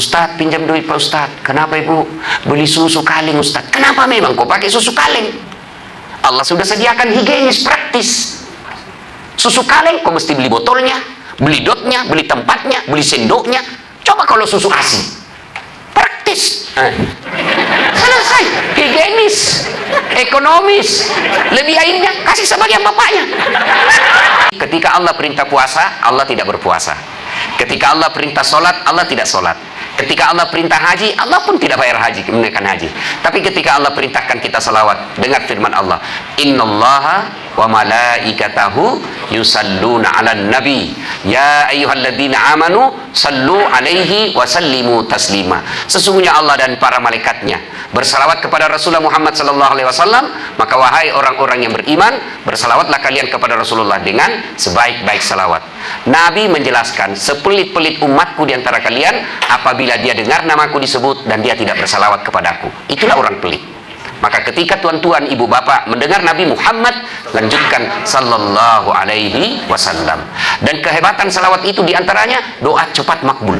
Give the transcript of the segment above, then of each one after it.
Ustadz, pinjam duit Pak Ustadz. Kenapa Ibu? Beli susu kaleng Ustadz. Kenapa memang kau pakai susu kaleng? Allah sudah sediakan higienis praktis. Susu kaleng kau mesti beli botolnya, beli dotnya, beli tempatnya, beli sendoknya. Coba kalau susu ASI, praktis, selesai, higienis, ekonomis. Lebih airnya kasih sebagian bapaknya. Ketika Allah perintah puasa, Allah tidak berpuasa. Ketika Allah perintah sholat, Allah tidak sholat. Ketika Allah perintah haji, Allah pun tidak bayar haji, menunaikan haji. Tapi ketika Allah perintahkan kita salawat, dengar firman Allah, innallaha wa malaikatahu yusalluna 'alan nabi ya ayyuhalladzina amanu sallu 'alaihi wa sallimu taslima. Sesungguhnya Allah dan para malaikatnya bersalawat kepada Rasulullah Muhammad sallallahu alaihi wasallam, maka wahai orang-orang yang beriman, bersalawatlah kalian kepada Rasulullah dengan sebaik-baik salawat. Nabi menjelaskan, sepelit-pelit umatku di antara kalian apabila dia dengar namaku disebut dan dia tidak bersalawat kepadaku. Itulah orang pelit. Maka ketika tuan-tuan, ibu bapak mendengar Nabi Muhammad, lanjutkan sallallahu alaihi wasallam. Dan kehebatan salawat itu diantaranya doa cepat makbul.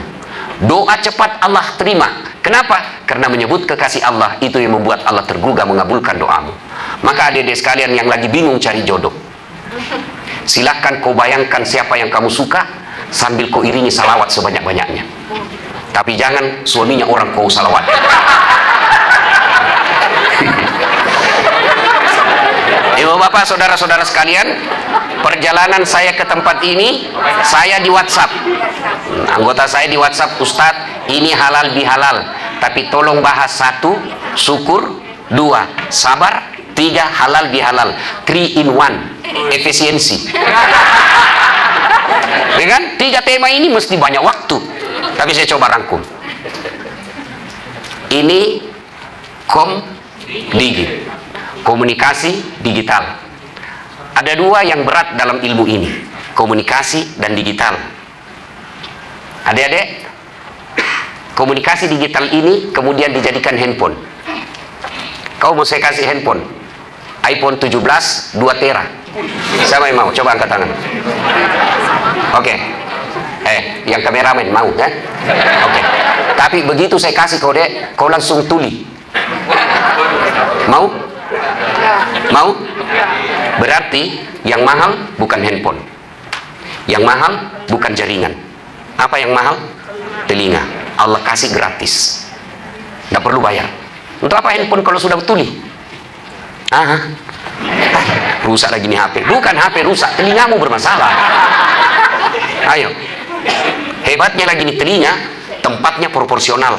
Doa cepat Allah terima. Kenapa? Karena menyebut kekasih Allah itu yang membuat Allah tergugah mengabulkan doamu. Maka adik-adik sekalian yang lagi bingung cari jodoh, silahkan kau bayangkan siapa yang kamu suka sambil kau iringi salawat sebanyak-banyaknya. Tapi jangan suaminya orang kau salawat. Ibu bapak, saudara-saudara sekalian, perjalanan saya ke tempat ini, saya di WhatsApp. Anggota saya di WhatsApp, Ustadz, ini halal bihalal, tapi tolong bahas 1, syukur, 2, sabar, 3, halal bihalal, 3 in 1, efisiensi. Dengan 3 tema ini mesti banyak waktu, tapi saya coba rangkum. Ini komunikasi digital. Ada 2 yang berat dalam ilmu ini, komunikasi dan digital. Adik-adik, komunikasi digital ini kemudian dijadikan handphone. Kau mau saya kasih handphone iPhone 17 2 tera, siapa yang mau? Coba angkat tangan. Oke. Yang kameramen mau kan? Oke. Tapi begitu saya kasih kau, dek, kau langsung tuli. Mau? Mau? Berarti yang mahal bukan handphone, yang mahal bukan jaringan. Apa yang mahal? Telinga. Allah kasih gratis, nggak perlu bayar. Untuk apa handphone kalau sudah tuli? Rusak lagi nih HP. Bukan HP rusak, telingamu bermasalah. Ayo, hebatnya lagi nih telinga, tempatnya proporsional.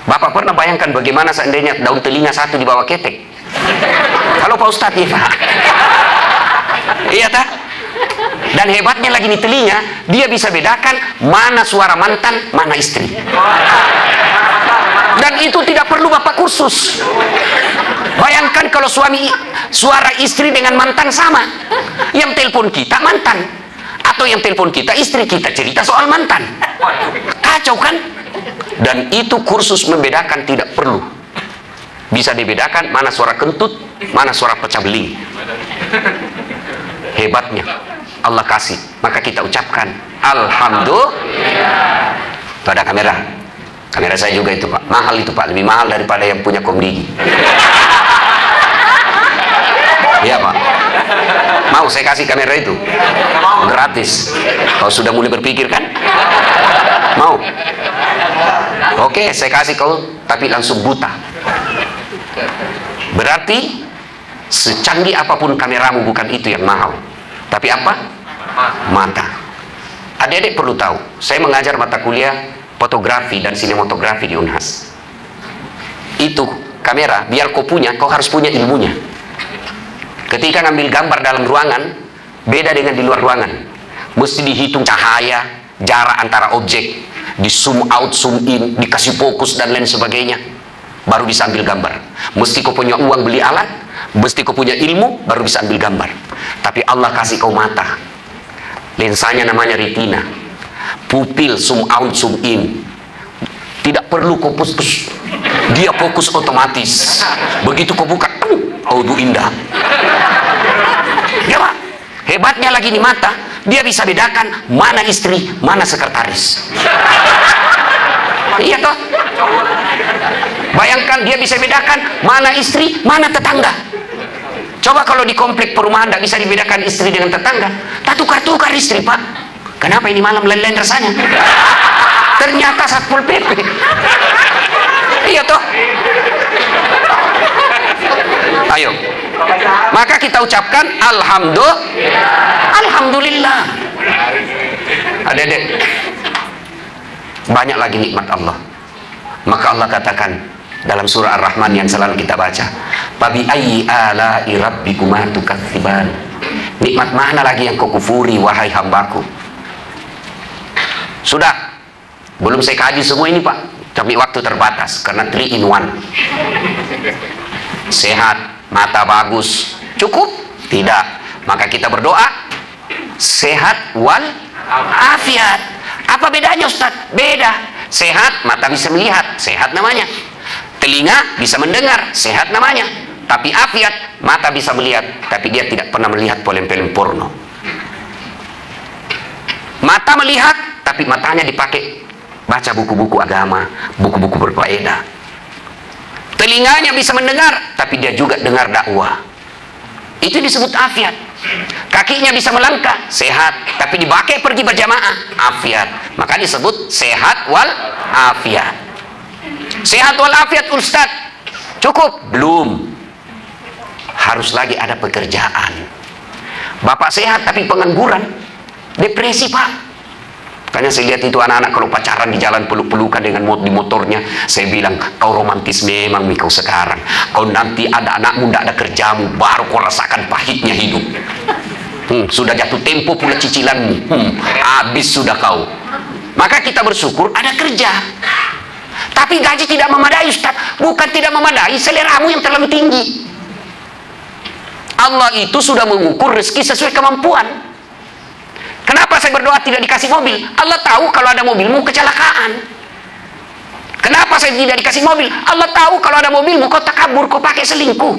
Bapak pernah bayangkan bagaimana seandainya daun telinga 1 di bawah ketek? Kalau Pak Ustadz, ya Pak. Iya tak? Dan hebatnya lagi nih telinga, dia bisa bedakan mana suara mantan, mana istri. Dan itu tidak perlu Bapak kursus. Bayangkan kalau suara istri dengan mantan sama. Yang telepon kita mantan, atau yang telepon kita istri, kita cerita soal mantan. Kacau kan? Dan itu kursus membedakan tidak perlu. Bisa dibedakan mana suara kentut, mana suara pecah beling. Hebatnya Allah kasih, maka kita ucapkan alhamdulillah. Itu ada kamera saya juga itu Pak, mahal itu Pak, lebih mahal daripada yang punya Komdigi. Iya Pak, mau saya kasih kamera itu gratis. Kau sudah mulai berpikir kan? Mau? Oke, saya kasih kau, tapi langsung buta. Berarti secanggih apapun kameramu bukan itu yang mahal, tapi apa? Mata. Adik-adik perlu tahu, saya mengajar mata kuliah fotografi dan sinematografi di Unhas. Itu kamera, biar kau punya, kau harus punya ilmunya. Ketika ngambil gambar dalam ruangan, beda dengan di luar ruangan. Mesti dihitung cahaya, jarak antara objek, di zoom out, zoom in, dikasih fokus dan lain sebagainya, baru bisa ambil gambar. Mesti kau punya uang beli alat, mesti kau punya ilmu, baru bisa ambil gambar. Tapi Allah kasih kau mata, lensanya namanya retina, pupil zoom out, zoom in, tidak perlu kau fokus, dia fokus otomatis. Begitu kau buka, audu indah. Ya Pak, hebatnya lagi nih mata, dia bisa bedakan mana istri, mana sekretaris. Iya toh? Bayangkan dia bisa bedakan mana istri, mana tetangga. Coba kalau di komplek perumahan tidak bisa dibedakan istri dengan tetangga, tak tukar-tukar istri, Pak. Kenapa ini malam lain-lain rasanya? Ternyata Satpol PP. Iya toh? Ayo. Maka kita ucapkan Alhamdulillah. Adik-adik, banyak lagi nikmat Allah. Maka Allah katakan dalam surah Ar-Rahman yang selalu kita baca, "Fabi ayyi ala'i rabbikuma tukadziban." Nikmat mana lagi yang kau kufuri wahai hambaku? Sudah, belum saya kaji semua ini, Pak, tapi waktu terbatas karena 3 in 1. Sehat, mata bagus, cukup? Tidak. Maka kita berdoa sehat wal afiat. Apa bedanya, Ustaz? Beda. Sehat, mata bisa melihat, sehat namanya. Telinga bisa mendengar, sehat namanya. Tapi afiat, mata bisa melihat, tapi dia tidak pernah melihat film-film porno. Mata melihat, tapi matanya dipakai baca buku-buku agama, buku-buku berfaedah. Telinganya bisa mendengar, tapi dia juga dengar dakwah. Itu disebut afiat. Kakinya bisa melangkah, sehat, tapi dipakai pergi berjamaah, afiat. Maka disebut sehat wal afiat. Sehat wal afiat, Ustaz, cukup? Belum. Harus lagi ada pekerjaan. Bapak sehat tapi pengangguran, depresi, Pak. Makanya saya lihat itu anak-anak kalau pacaran di jalan peluk-pelukan dengan di motornya, saya bilang, kau romantis memang kau sekarang. Kau nanti ada anakmu, tidak ada kerjamu, baru kau rasakan pahitnya hidup. Sudah jatuh tempo pula cicilanmu, habis sudah kau. Maka kita bersyukur ada kerja. Tapi gaji tidak memadai, Ustaz. Bukan tidak memadai, seleramu yang terlalu tinggi. Allah itu sudah mengukur rezeki sesuai kemampuan. Kenapa saya berdoa tidak dikasih mobil? Allah tahu kalau ada mobilmu kecelakaan. Kenapa saya tidak dikasih mobil? Allah tahu kalau ada mobilmu kau takabur, kau pakai selingkuh.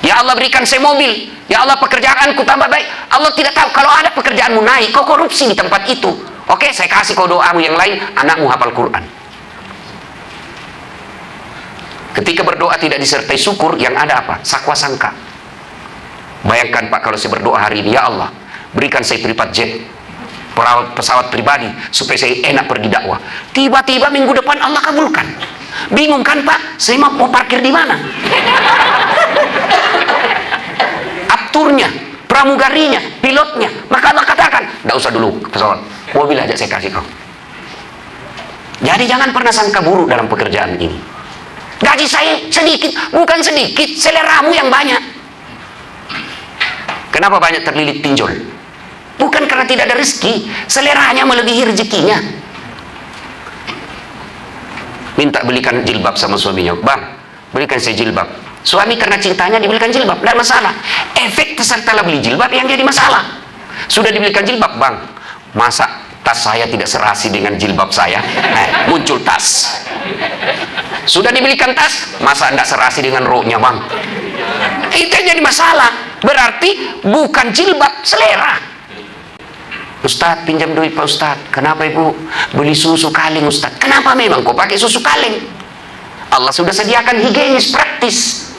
Ya Allah berikan saya mobil. Ya Allah pekerjaanku tambah baik. Allah tidak tahu kalau ada pekerjaanmu naik, kau korupsi di tempat itu. Oke, saya kasih kau doamu yang lain, anakmu hafal Quran. Ketika berdoa tidak disertai syukur, yang ada apa? Sakwa sangka. Bayangkan, Pak, kalau saya berdoa hari ini, ya Allah, berikan saya privat jet, pesawat pribadi, supaya saya enak pergi dakwah. Tiba-tiba minggu depan Allah kabulkan. Bingung kan, Pak? Saya mau parkir di mana? Apturnya, pramugarinya, pilotnya. Maka Allah katakan, tidak usah dulu pesawat, mobil aja saya kasih kau. Jadi jangan pernah sangka buruk dalam pekerjaan ini. Gaji saya sedikit, bukan sedikit, seleramu yang banyak. Kenapa banyak terlilit pinjol? Bukan karena tidak ada rezeki, seleranya melebihi rezekinya. Minta belikan jilbab sama suaminya, bang, belikan saya jilbab. Suami karena cintanya dibelikan jilbab, tidak masalah. Efek peserta beli jilbab yang jadi masalah. Sudah dibelikan jilbab, bang, masa tas saya tidak serasi dengan jilbab saya? Muncul tas. Sudah dibelikan tas, masa tidak serasi dengan roknya, bang? Itu yang jadi masalah. Berarti bukan jilbab, selera. Ustaz, pinjam duit Pak Ustaz. Kenapa Ibu? Beli susu kaleng, Ustaz. Kenapa memang kau pakai susu kaleng? Allah sudah sediakan higienis praktis.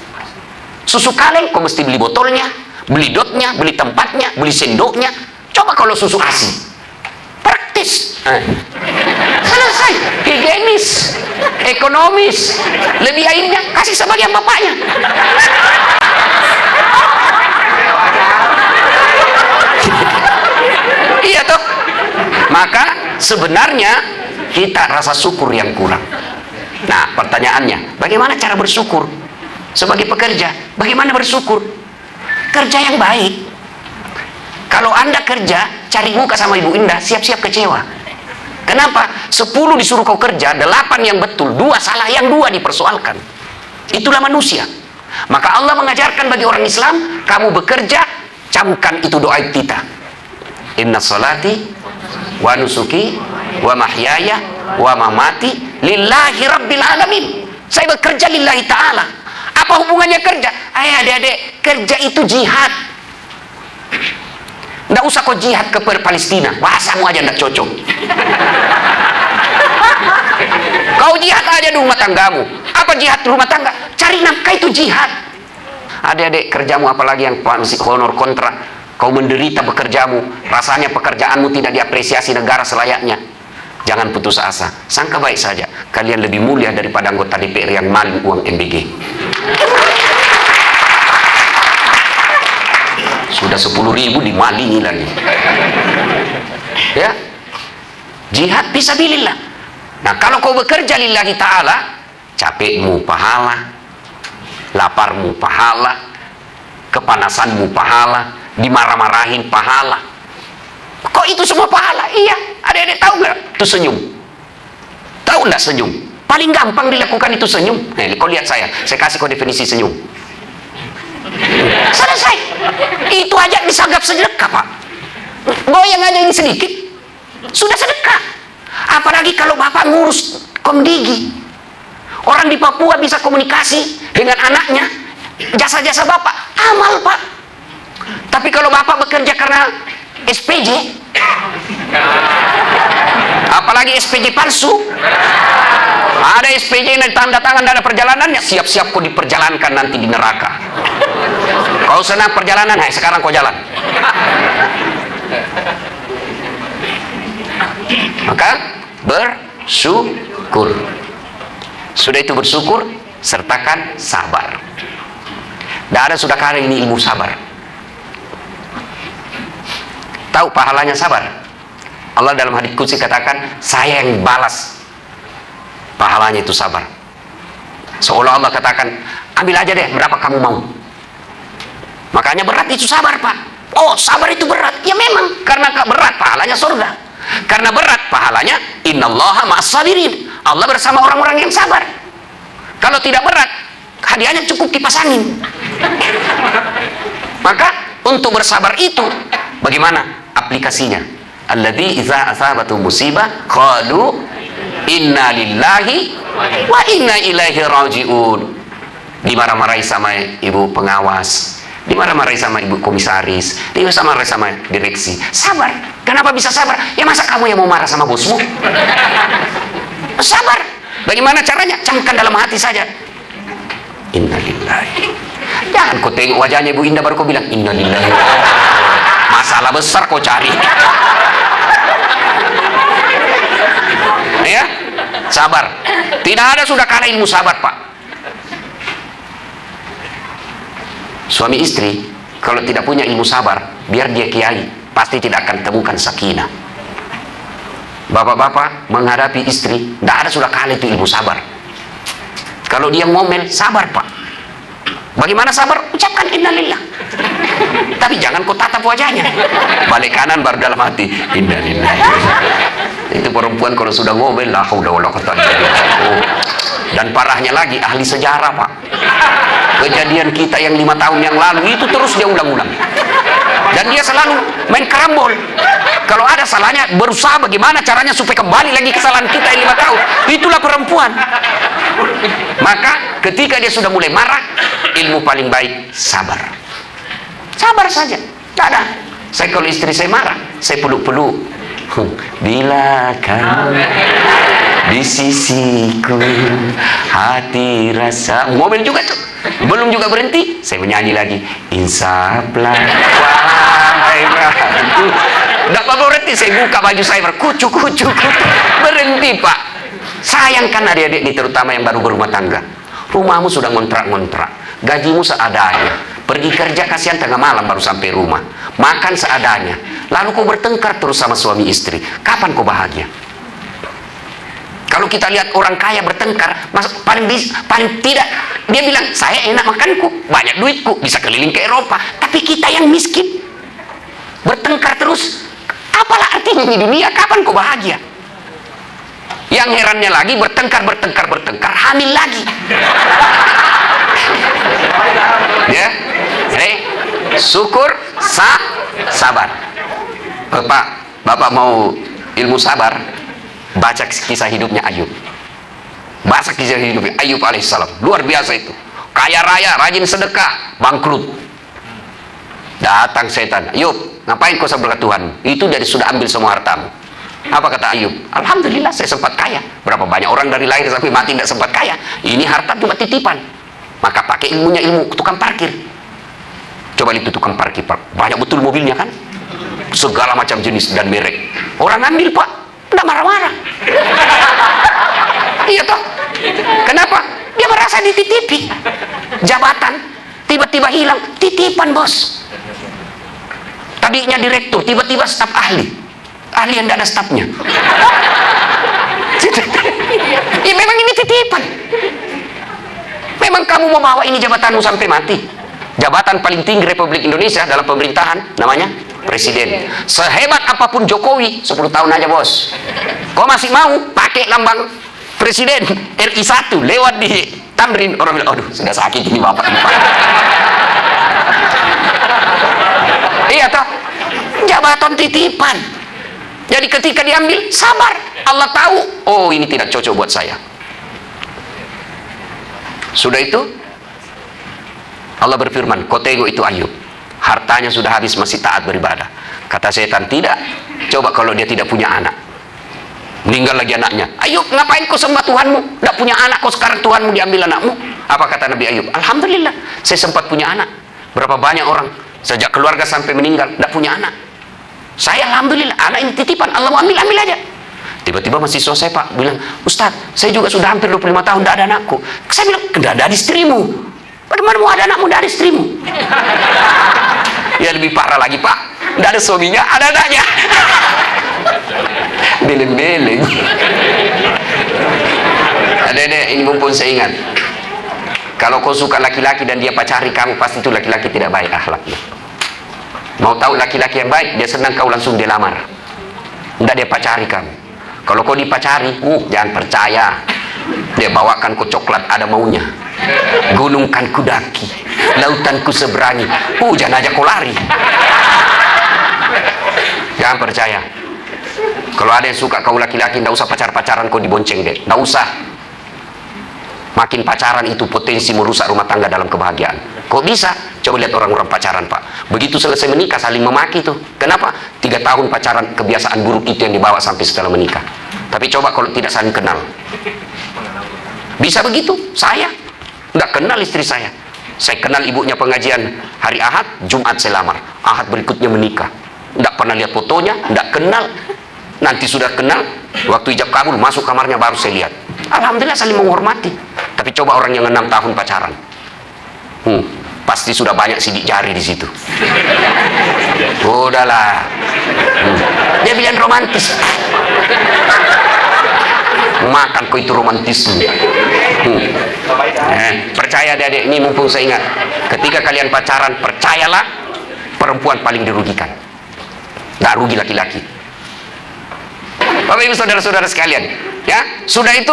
Susu kaleng kau mesti beli botolnya, beli dotnya, beli tempatnya, beli sendoknya. Coba kalau susu ASI, praktis. Selesai, higienis, ekonomis. Lebih airnya kasih sebagian bapaknya. Iya toh? Maka sebenarnya kita rasa syukur yang kurang. Nah, pertanyaannya, bagaimana cara bersyukur? Sebagai pekerja, bagaimana bersyukur? Kerja yang baik. Kalau Anda kerja, cari muka sama Ibu Indah, siap-siap kecewa. Kenapa? 10 disuruh kau kerja, 8 yang betul, 2 salah, yang 2 dipersoalkan. Itulah manusia. Maka Allah mengajarkan bagi orang Islam, kamu bekerja, camkan itu doa kita. Inna salati wa nusuki wa mahyaya wa mamati lillahi rabbil alamin. Saya bekerja lillahi ta'ala. Apa hubungannya kerja? Ayo adik-adik, kerja itu jihad. Nggak usah kau jihad ke Palestina, bahasamu aja nggak cocok. Kau jihad aja di rumah tanggamu. Apa jihad rumah tangga? Cari nafkah itu jihad. Adik-adik, kerjamu apalagi yang masih honor kontrak, kau menderita bekerjamu, rasanya pekerjaanmu tidak diapresiasi negara selayaknya. Jangan putus asa, sangka baik saja, kalian lebih mulia daripada anggota DPR yang maling uang MBG. Sudah 10.000 dimalingi lagi. Ya, jihad fisabilillah. Nah, kalau kau bekerja lillahi ta'ala, capekmu pahala, laparmu pahala, kepanasanmu pahala, dimarah-marahin pahala. Kok itu semua pahala? Iya. Adik-adik tahu nggak itu senyum? Tahu nggak senyum? Paling gampang dilakukan itu senyum. Kau lihat saya kasih kau definisi senyum. Selesai. Itu aja disanggap sedekah, Pak. Goyang aja ini sedikit, sudah sedekah. Apalagi kalau Bapak ngurus komdigi. Orang di Papua bisa komunikasi dengan anaknya, jasa-jasa Bapak, amal, Pak. Tapi kalau Bapak bekerja karena SPJ, apalagi SPJ palsu, ada SPJ yang tanda tangan ada perjalanannya, siap-siap kau diperjalankan nanti di neraka. Kau senang perjalanan, hai sekarang kau jalan. Maka bersyukur. Sudah itu bersyukur, sertakan sabar. Tidak ada sudah kali ini ilmu sabar. Tahu pahalanya sabar? Allah dalam hadits qudsi katakan, saya yang balas pahalanya itu sabar. Seolah Allah katakan, ambil aja deh berapa kamu mau. Makanya berat itu sabar, Pak. Oh, sabar itu berat. Ya memang, karena berat pahalanya surga. Karena berat pahalanya innallaha ma'as-sabirin. Allah bersama orang-orang yang sabar. Kalau tidak berat, hadiahnya cukup kipas angin. Maka untuk bersabar itu bagaimana aplikasinya? Alladzi idza asabatu musibah qalu inna lillahi wa inna ilaihi rajiun. Dimarah-marahi sama ibu pengawas, dimarah-marahi sama ibu komisaris, dimarah-marahi sama direksi. Sabar. Kenapa bisa sabar? Ya masa kamu yang mau marah sama bosmu? Sabar. Bagaimana caranya? Camkan dalam hati saja. Innalillahi. Jangan kau tengok wajahnya Ibu Indah baru kau bilang innalillahi. Masalah besar kau cari. Ya, sabar. Tidak ada sudah kalah ilmu sabar, Pak. Suami istri kalau tidak punya ilmu sabar, biar dia kiai, pasti tidak akan temukan sakinah. Bapak-bapak menghadapi istri, tidak ada sudah kali itu ilmu sabar. Kalau dia ngomel, sabar, Pak. Bagaimana sabar? Ucapkan innalillah. Tapi jangan kau tatap wajahnya. Balik kanan baru dalam hati innalillah. Itu perempuan kalau sudah ngomel, la haula wala quwwata illa billah. Dan parahnya lagi ahli sejarah, Pak. Kejadian kita yang 5 tahun yang lalu itu terus dia ulang-ulang. Dan dia selalu main karambol. Kalau ada salahnya, berusaha bagaimana caranya supaya kembali lagi kesalahan kita yang 5 tahun. Itulah perempuan. Maka ketika dia sudah mulai marah, ilmu paling baik sabar. Sabar saja. Tak ada. Saya kalau istri saya marah, saya peluk-peluk. Bila kamu di sisiku, hati rasa. Mobil juga tuh. Belum juga berhenti, saya menyanyi lagi. Insaplah wahai ratu. Tidak apa berhenti, saya buka baju saya berkucuk. Berhenti, Pak. Sayangkan adik-adik ini, terutama yang baru berumah tangga. Rumahmu sudah ngontrak-ngontrak, gajimu seadanya. Pergi kerja kasihan tengah malam baru sampai rumah. Makan seadanya. Lalu kau bertengkar terus sama suami istri. Kapan kau bahagia? Kalau kita lihat orang kaya bertengkar, paling tidak dia bilang, saya enak makanku, banyak duitku, bisa keliling ke Eropa. Tapi kita yang miskin bertengkar terus, apalah artinya di dunia? Kapan kau bahagia? Yang herannya lagi bertengkar, hamil lagi. Ya, jadi syukur, sabar. Bapak mau ilmu sabar, baca kisah hidupnya Ayub. Baca kisah hidupnya Ayub alaihissalam. Luar biasa itu. Kaya raya, rajin sedekah, bangkrut. Datang setan. Ayub, ngapain kau sebelah Tuhan? Itu dari sudah ambil semua hartamu. Apa kata Ayub? Alhamdulillah saya sempat kaya. Berapa banyak orang dari lahir sampai mati tidak sempat kaya. Ini harta cuma titipan. Maka pakai ilmunya, ilmu tukang parkir. Coba lihat tukang parkir, banyak betul mobilnya kan? Segala macam jenis dan merek. Orang ambil Pak, tidak marah-marah. Iya toh? Kenapa? Dia merasa dititipi. Jabatan tiba-tiba hilang, titipan bos. Tadinya direktur, tiba-tiba staf ahli. Ahli yang tidak ada stafnya. Ya memang ini titipan. Memang kamu mau bawa ini jabatanmu sampai mati. Jabatan paling tinggi Republik Indonesia dalam pemerintahan namanya Presiden. Sehebat apapun Jokowi, 10 tahun aja bos. Kau masih mau pakai lambang Presiden RI 1 lewat di Tamrin, orang bilang, aduh sudah sakit ini bapak ini pak. Iya toh, jabatan titipan. Jadi ketika diambil, sabar. Allah tahu, oh ini tidak cocok buat saya. Sudah itu, Allah berfirman, kau tengok itu Ayub, hartanya sudah habis masih taat beribadah. Kata setan, tidak. Coba kalau dia tidak punya anak, meninggal lagi anaknya. Ayub, ngapain kau sembah Tuhanmu? Tidak punya anak, kau sekarang Tuhanmu diambil anakmu. Apa kata Nabi Ayub? Alhamdulillah, saya sempat punya anak. Berapa banyak orang sejak keluarga sampai meninggal tidak punya anak. Saya alhamdulillah, anak ini titipan, Allah mau ambil, ambil aja. Tiba-tiba mahasiswa saya Pak bilang, Ustaz, saya juga sudah hampir 25 tahun tidak ada anakku. Saya bilang, tidak ada istrimu. Bagaimana mau ada anakmu, tidak ada istrimu? Ya lebih parah lagi Pak, tidak ada suaminya, ada anaknya. Beleng-beleng. Adek-adek, ini mumpung saya ingat, kalau kau suka laki-laki dan dia pacari kamu, pasti itu laki-laki tidak baik akhlaknya. Mau tahu laki-laki yang baik, dia senang kau langsung dilamar, tidak dia pacari kamu. Kalau kau dipacari, jangan percaya. Dia bawakan kau coklat ada maunya, gunung kan ku daki, lautan ku seberangi, jangan aja kau lari. Jangan percaya. Kalau ada yang suka kau laki-laki, tidak usah pacar-pacaran kau dibonceng deh, tidak usah. Makin pacaran itu potensi merusak rumah tangga dalam kebahagiaan. Kok bisa? Coba lihat orang-orang pacaran Pak, begitu selesai menikah saling memaki tuh. Kenapa? 3 tahun pacaran, kebiasaan buruk itu yang dibawa sampai setelah menikah. Tapi coba kalau tidak saling kenal, bisa begitu? Saya nggak kenal istri saya. Saya kenal ibunya pengajian hari Ahad, Jumat saya lamar, Ahad berikutnya menikah. Nggak pernah lihat fotonya, nggak kenal. Nanti sudah kenal, waktu ijab kabul masuk kamarnya baru saya lihat. Alhamdulillah saling menghormati. Tapi coba orang yang 6 tahun pacaran, pasti sudah banyak sidik jari di situ. Udahlah. Dia bilang romantis. Makan kau itu romantisme. Percaya adik-adik, ini mumpung saya ingat, ketika kalian pacaran, percayalah perempuan paling dirugikan, nggak rugi laki-laki. Bapak ibu saudara-saudara sekalian, ya sudah itu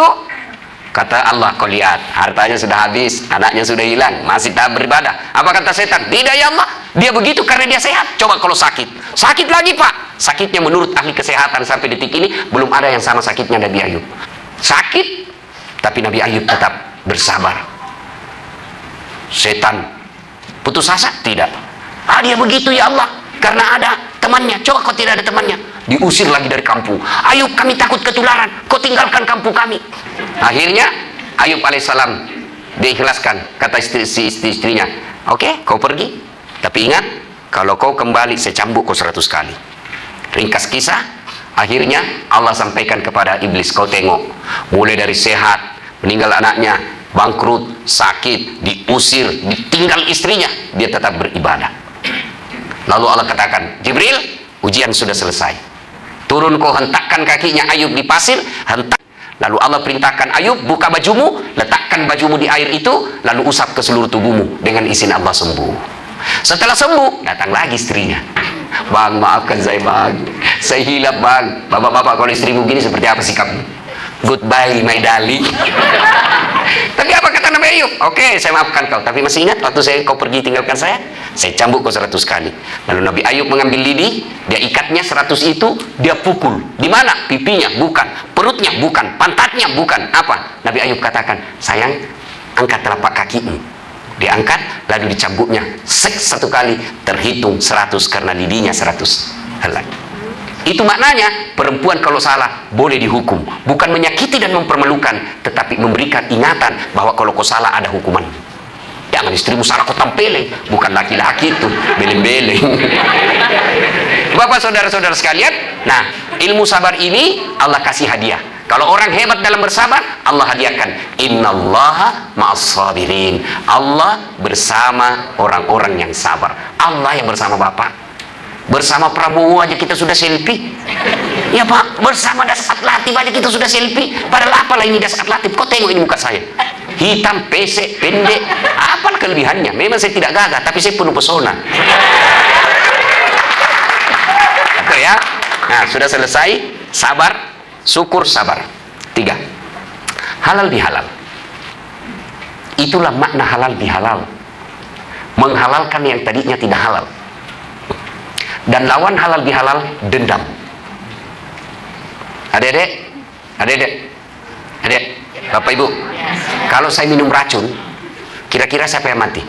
kata Allah, kau lihat hartanya sudah habis, anaknya sudah hilang, masih tak beribadah. Apa kata setan? Tidak ya Allah, dia begitu karena dia sehat. Coba kalau sakit, sakit lagi Pak. Sakitnya menurut ahli kesehatan sampai detik ini belum ada yang sama sakitnya Nabi Ayub. Sakit, tapi Nabi Ayub tetap bersabar. Setan putus asa? Tidak. Dia begitu ya Allah karena ada temannya. Coba kau tidak ada temannya, diusir lagi dari kampung. Ayub, kami takut ketularan, kau tinggalkan kampung kami. Akhirnya Ayub alaihissalam diikhlaskan. Kata istrinya, oke, kau pergi, tapi ingat, kalau kau kembali saya cambuk kau 100 kali. Ringkas kisah, akhirnya Allah sampaikan kepada iblis, kau tengok, mulai dari sehat, meninggal anaknya, bangkrut, sakit, diusir, ditinggal istrinya, dia tetap beribadah. Lalu Allah katakan, Jibril, ujian sudah selesai, turun kau hentakkan kakinya Ayub di pasir, hentak. Lalu Allah perintahkan Ayub, buka bajumu, letakkan bajumu di air itu, lalu usap ke seluruh tubuhmu, dengan izin Allah sembuh. Setelah sembuh, datang lagi istrinya. Bang, maafkan saya bang, saya hilap bang. Bapak-bapak, kalau istrimu gini seperti apa sikapmu? Goodbye my darling. Tapi apa kata Nabi Ayub? Oke, saya maafkan kau, tapi masih ingat waktu kau pergi tinggalkan saya cambuk kau 100 kali. Lalu Nabi Ayub mengambil lidi, dia ikatnya 100 itu, dia pukul. Di mana? Pipinya bukan, perutnya bukan, pantatnya bukan. Apa? Nabi Ayub katakan, sayang, angkat telapak kakimu. Diangkat, lalu dicambuknya satu kali, terhitung 100 karena lidinya 100 helai. Itu maknanya perempuan kalau salah boleh dihukum, bukan menyakiti dan mempermalukan, tetapi memberikan ingatan bahwa kalau kau salah ada hukuman. Jangan istrimu salah kau tampeleng, bukan laki-laki itu beleng-beleng. Bapak saudara-saudara sekalian, nah ilmu sabar ini Allah kasih hadiah. Kalau orang hebat dalam bersabar, Allah hadiahkan. Innallaha ma'as sabirin. Allah bersama orang-orang yang sabar. Allah yang bersama Bapak. Bersama Prabowo aja kita sudah selfie. Ya Pak, bersama Dasat Latif aja kita sudah selfie. Padahal apalah ini Dasat Latif? Kau tengok ini muka saya. Hitam, pesek, pendek. Apa kelebihannya? Memang saya tidak gagah, tapi saya penuh pesona. Oke ya. Nah, sudah selesai. Sabar. Syukur, sabar. 3. Halal bihalal. Itulah makna halal bihalal. Menghalalkan yang tadinya tidak halal. Dan lawan halal bihalal, dendam. Adik-adik, Bapak Ibu, kalau saya minum racun, kira-kira siapa yang mati?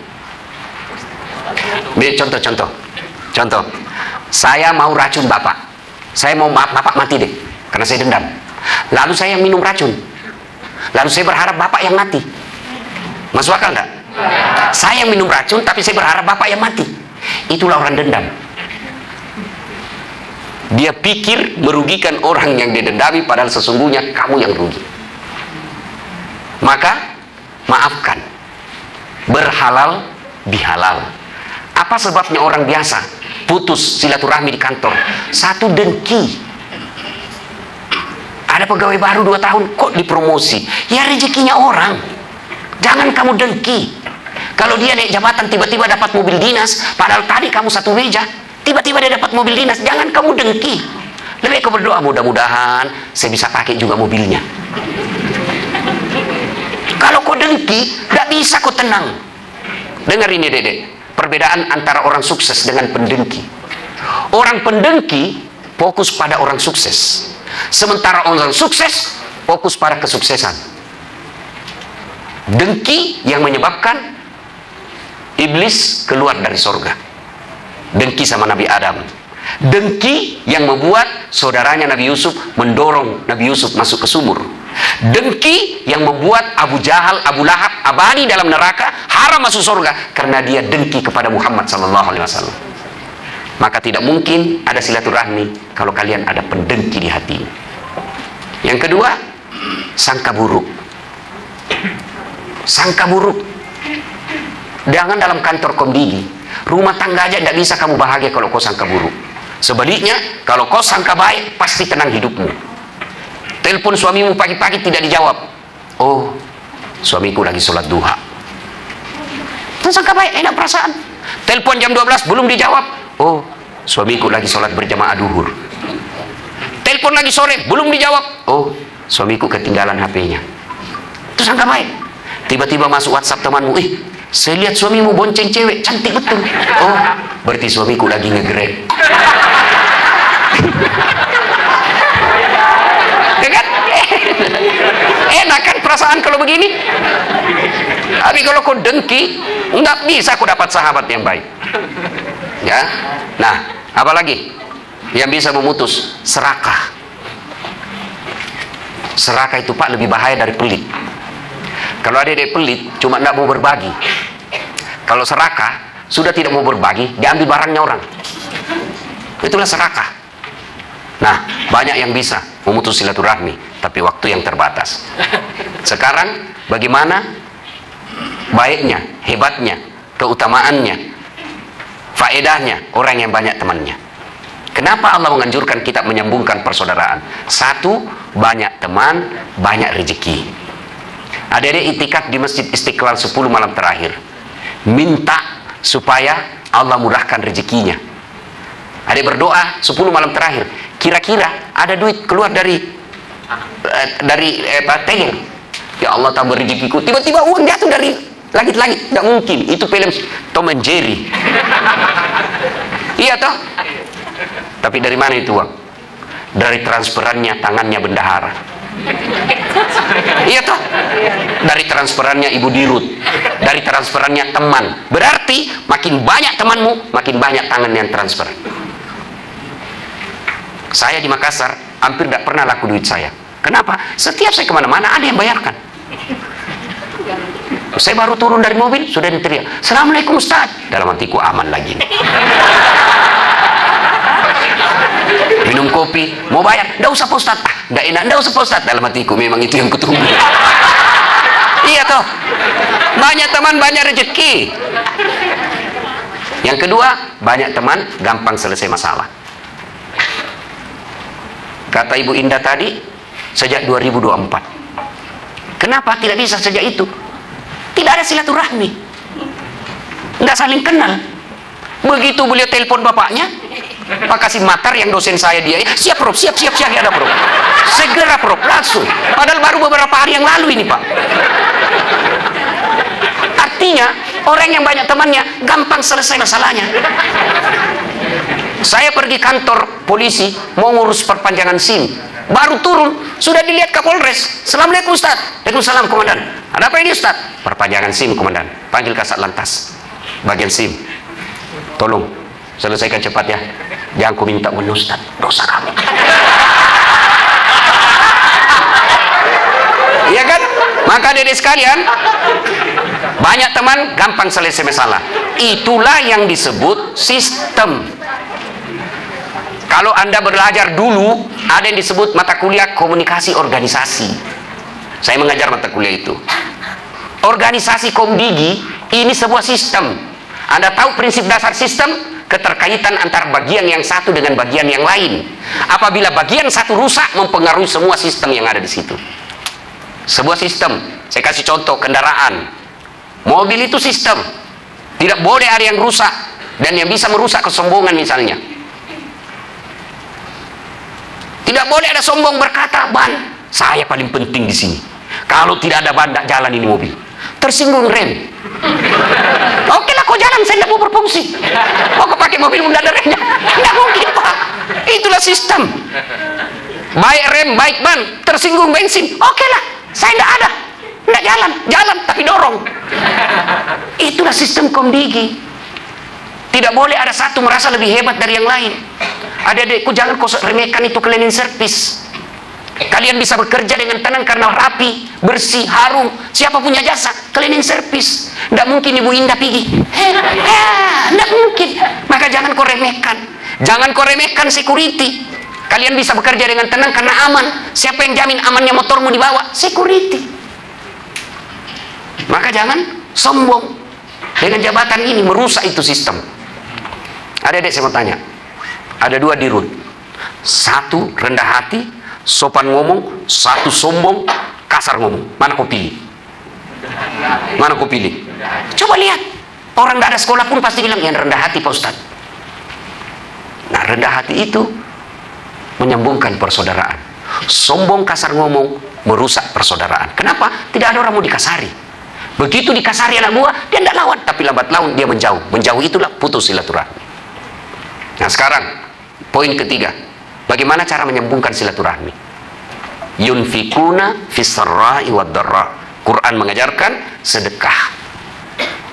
Contoh, saya mau racun Bapak. Saya mau Bapak mati deh, karena saya dendam. Lalu saya yang minum racun. Lalu saya berharap Bapak yang mati. Masuk akal enggak? Saya yang minum racun, tapi saya berharap Bapak yang mati. Itulah orang dendam. Dia pikir merugikan orang yang didendami, padahal sesungguhnya kamu yang rugi. Maka maafkan. Berhalal bihalal. Apa sebabnya orang biasa putus silaturahmi di kantor? 1, dengki. Ada pegawai baru 2 tahun kok dipromosi. Ya rezekinya orang. Jangan kamu dengki. Kalau dia naik jabatan tiba-tiba dapat mobil dinas, padahal tadi kamu satu meja, tiba-tiba dia dapat mobil dinas, jangan kamu dengki. Lebih kau berdoa, mudah-mudahan saya bisa pakai juga mobilnya. Kalau kau dengki, gak bisa kau tenang. Dengar ini Dedek, perbedaan antara orang sukses dengan pendengki. Orang pendengki fokus pada orang sukses, sementara orang sukses fokus pada kesuksesan. Dengki yang menyebabkan iblis keluar dari sorga. Dengki sama Nabi Adam. Dengki yang membuat saudaranya Nabi Yusuf mendorong Nabi Yusuf masuk ke sumur. Dengki yang membuat Abu Jahal, Abu Lahab abadi dalam neraka, haram masuk surga karena dia dengki kepada Muhammad SAW. Maka tidak mungkin ada silaturahmi kalau kalian ada pendengki di hati. Yang kedua, sangka buruk. Sangka buruk. Jangan dalam kantor komdigi, rumah tangga aja tidak bisa kamu bahagia kalau kau sangka buruk. Sebaliknya, kalau kau sangka baik, pasti tenang hidupmu. Telepon suamimu pagi-pagi tidak dijawab. Oh, suamiku lagi sholat duha. Itu sangka baik, enak perasaan. Telepon jam 12 belum dijawab. Oh, suamiku lagi sholat berjamaah duhur. Telepon lagi sore belum dijawab. Oh, suamiku ketinggalan HP-nya. Itu sangka baik. Tiba-tiba masuk WhatsApp temanmu, saya lihat suamimu bonceng cewek, cantik betul. Oh, berarti suamiku lagi nge-grab. Ya kan? Enak kan perasaan kalau begini? Tapi kalau kau dengki, nggak bisa kau dapat sahabat yang baik. Ya, nah, apalagi yang bisa memutus? Serakah. Serakah itu Pak lebih bahaya dari pelit. Kalau adik-adik pelit, cuma tidak mau berbagi. Kalau serakah, sudah tidak mau berbagi, diambil barangnya orang. Itulah serakah. Nah, banyak yang bisa memutus silaturahmi, tapi waktu yang terbatas. Sekarang, bagaimana baiknya, hebatnya, keutamaannya, faedahnya orang yang banyak temannya. Kenapa Allah menganjurkan kita menyambungkan persaudaraan? 1, banyak teman, banyak rezeki. Adik-adik itikaf di Masjid Istiqlal 10 malam terakhir. Minta supaya Allah mudahkan rezekinya. Adik berdoa 10 malam terakhir. Kira-kira ada duit keluar dari tegel. Ya Allah tambah rezekiku. Tiba-tiba uang jatuh dari langit-langit. Tidak mungkin. Itu film Tom and Jerry. Iya toh? Tapi dari mana itu uang? Dari transferannya tangannya bendahara. Iya toh? Dari transferannya ibu dirut, dari transferannya teman. Berarti makin banyak temanmu, makin banyak tangan yang transfer. Saya di Makassar hampir tidak pernah laku duit saya. Kenapa? Setiap saya kemana-mana ada yang bayarkan. Saya baru turun dari mobil sudah diteriak, "Assalamualaikum Ustaz." Dalam hatiku aman lagi. Minum kopi, mau bayar, "Nggak usah Pak Ustaz." "Ah, nggak enak, nggak usah Pak Ustaz." Dalam hatiku memang itu yang kutunggu. Iya toh, banyak teman banyak rezeki. Yang kedua, banyak teman gampang selesai masalah. Kata Ibu Indah tadi, sejak 2024. Kenapa tidak bisa sejak itu? Tidak ada silaturahmi, tidak saling kenal. Begitu beliau telepon bapaknya, Pak Kasim Matar yang dosen saya, dia, "Siap Prof, siap, ya ada Prof." Segera Prof, langsung. Padahal baru beberapa hari yang lalu ini Pak. Artinya, orang yang banyak temannya, gampang selesai masalahnya. Saya pergi kantor polisi, mau ngurus perpanjangan SIM. Baru turun, sudah dilihat Kapolres. "Assalamualaikum Ustaz." "Waalaikumsalam Komandan." "Ada apa ini Ustaz?" "Perpanjangan SIM Komandan." "Panggil Kasat Lantas bagian SIM. Tolong selesaikan cepat ya. Jangan ku minta Ustaz, dosa kamu." Iya kan? Maka adik sekalian, banyak teman gampang selesai masalah. Itulah yang disebut sistem. Kalau Anda belajar dulu, ada yang disebut mata kuliah komunikasi organisasi. Saya mengajar mata kuliah itu. Organisasi Komdigi ini sebuah sistem. Anda tahu prinsip dasar sistem? Keterkaitan antara bagian yang satu dengan bagian yang lain. Apabila bagian satu rusak, mempengaruhi semua sistem yang ada di situ. Sebuah sistem. Saya kasih contoh, kendaraan. Mobil itu sistem. Tidak boleh ada yang rusak dan yang bisa merusak kesombongan misalnya. Tidak boleh ada sombong berkata, "Ban, saya paling penting di sini. Kalau tidak ada ban, tidak jalan ini mobil." Tersinggung rem. "Oke lah, kau jalan, saya tidak mau berfungsi. Mau kau pakai mobil tidak ada remnya." Tidak mungkin Pak. Itulah sistem. Baik rem, baik ban, tersinggung bensin. "Oke lah, saya tidak ada, tidak jalan tapi dorong." Itulah sistem Komdigi. Tidak boleh ada satu merasa lebih hebat dari yang lain. Adik-adikku, jangan kau remehkan itu cleaning service. Kalian bisa bekerja dengan tenang karena rapi, bersih, harum. Siapa punya jasa? Cleaning service. Tidak mungkin Ibu Indah pergi. Tidak mungkin. Maka jangan kau remehkan. Jangan kau remehkan security. Kalian bisa bekerja dengan tenang karena aman. Siapa yang jamin amannya motormu dibawa? Security. Maka jangan sombong. Dengan jabatan ini merusak itu sistem. Adik-adik, saya mau tanya. Ada dua dirut. Satu rendah hati, sopan ngomong. Satu sombong, kasar ngomong. Mana kau pilih? Mana kau pilih? Coba lihat. Orang tidak ada sekolah pun pasti bilang, "Yang rendah hati Pak Ustaz." Nah, rendah hati itu menyambungkan persaudaraan. Sombong, kasar ngomong merusak persaudaraan. Kenapa? Tidak ada orang mau dikasari. Begitu dikasari anak buah, dia tidak lawan, tapi lambat laun dia menjauh. Menjauh itulah putus silaturahmi. Nah sekarang, poin ketiga. Bagaimana cara menyambungkan silaturahmi? Yunfikuna fisarra'i wad-dharra. Quran mengajarkan sedekah.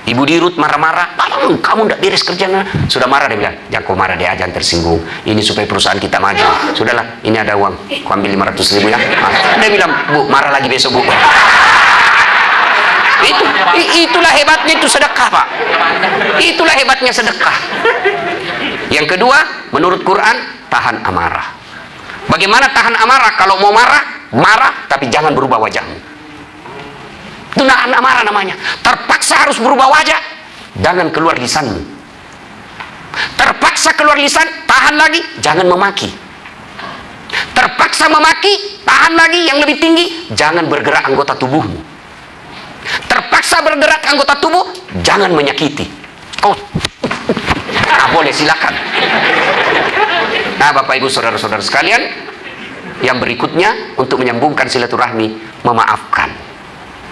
Ibu dirut marah-marah, "Kamu tidak beres kerjanya." Sudah marah, dia bilang, "Jangan kau marah, dia jangan tersinggung. Ini supaya perusahaan kita maju." "Sudahlah, ini ada uang, kau ambil 500.000 ya." Dia bilang, "Bu, marah lagi besok Bu." Itulah hebatnya itu sedekah Pak. Itulah hebatnya sedekah. Yang kedua, menurut Quran, tahan amarah. Bagaimana tahan amarah? Kalau mau marah, marah, tapi jangan berubah wajahmu. Itu nahan amarah namanya. Terpaksa harus berubah wajah, jangan keluar lisanmu. Terpaksa keluar lisan, tahan lagi, jangan memaki. Terpaksa memaki, tahan lagi, yang lebih tinggi, jangan bergerak anggota tubuhmu. Terpaksa bergerak anggota tubuh, jangan menyakiti. Oh, boleh, silakan. Nah, Bapak Ibu saudara-saudara sekalian, yang berikutnya untuk menyambungkan silaturahmi, memaafkan.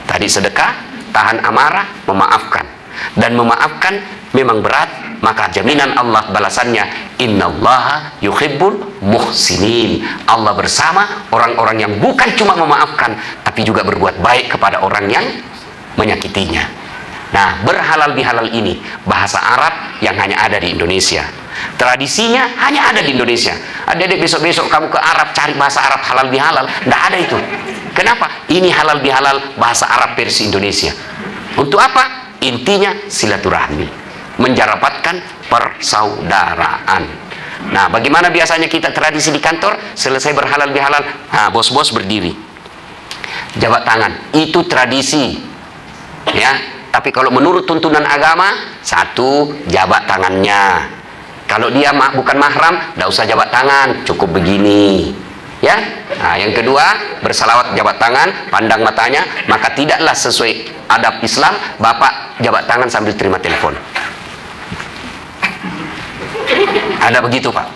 Tadi sedekah, tahan amarah, memaafkan. Dan memaafkan memang berat, maka jaminan Allah balasannya, innallaha yuhibbul muhsinin. Allah bersama orang-orang yang bukan cuma memaafkan, tapi juga berbuat baik kepada orang yang menyakitinya. Nah, berhalal bihalal ini bahasa Arab yang hanya ada di Indonesia. Tradisinya hanya ada di Indonesia. Adik-adik, besok-besok kamu ke Arab cari bahasa Arab halal bihalal, tidak ada itu. Kenapa? Ini halal bihalal bahasa Arab versi Indonesia. Untuk apa? Intinya silaturahmi, menjarapatkan persaudaraan. Nah, bagaimana biasanya kita tradisi di kantor? Selesai berhalal bihalal, nah, bos-bos berdiri, jabat tangan. Itu tradisi, ya. Tapi kalau menurut tuntunan agama, satu, jabat tangannya. Kalau dia bukan mahram, tidak usah jabat tangan, cukup begini, ya. Nah, yang kedua, bersalawat jabat tangan, pandang matanya, maka tidaklah sesuai adab Islam bapak jabat tangan sambil terima telepon. Ada begitu, Pak,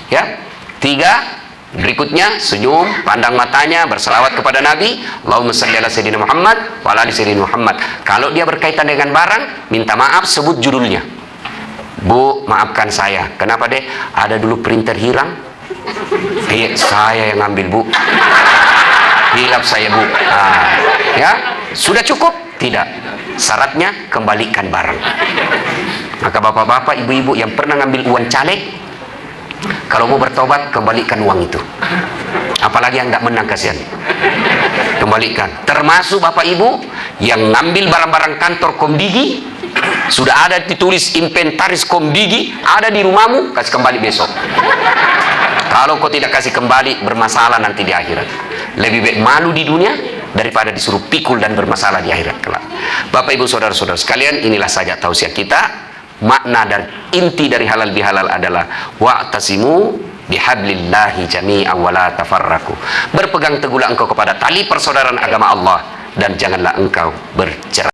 ya. Tiga, berikutnya senyum, pandang matanya, bersalawat kepada Nabi, Allahumma shalli ala sayyidina Muhammad wa ala ali sayyidina Muhammad. Kalau dia berkaitan dengan barang, minta maaf, sebut judulnya. Bu, maafkan saya. Kenapa, Dek? Ada dulu printer hilang. Iya, saya yang ngambil, Bu. Hilap saya, Bu. Nah, ya, sudah cukup? Tidak. Syaratnya kembalikan barang. Maka bapak-bapak, ibu-ibu yang pernah ngambil uang caleg, kalau mau bertobat, kembalikan uang itu. Apalagi yang tidak menang, kasihan. Kembalikan. Termasuk bapak ibu yang ngambil barang-barang kantor Komdigi, sudah ada ditulis inventaris Komdigi, ada di rumahmu, kasih kembali besok. Kalau kau tidak kasih kembali, bermasalah nanti di akhirat. Lebih baik malu di dunia daripada disuruh pikul dan bermasalah di akhirat kelak. Bapak ibu saudara-saudara sekalian, inilah saja tausiah kita. Makna dan inti dari halal bihalal adalah wa'tasimu bihablillahi jami'an wa la tafarraqu. Berpegang teguhlah engkau kepada tali persaudaraan agama Allah dan janganlah engkau bercerai.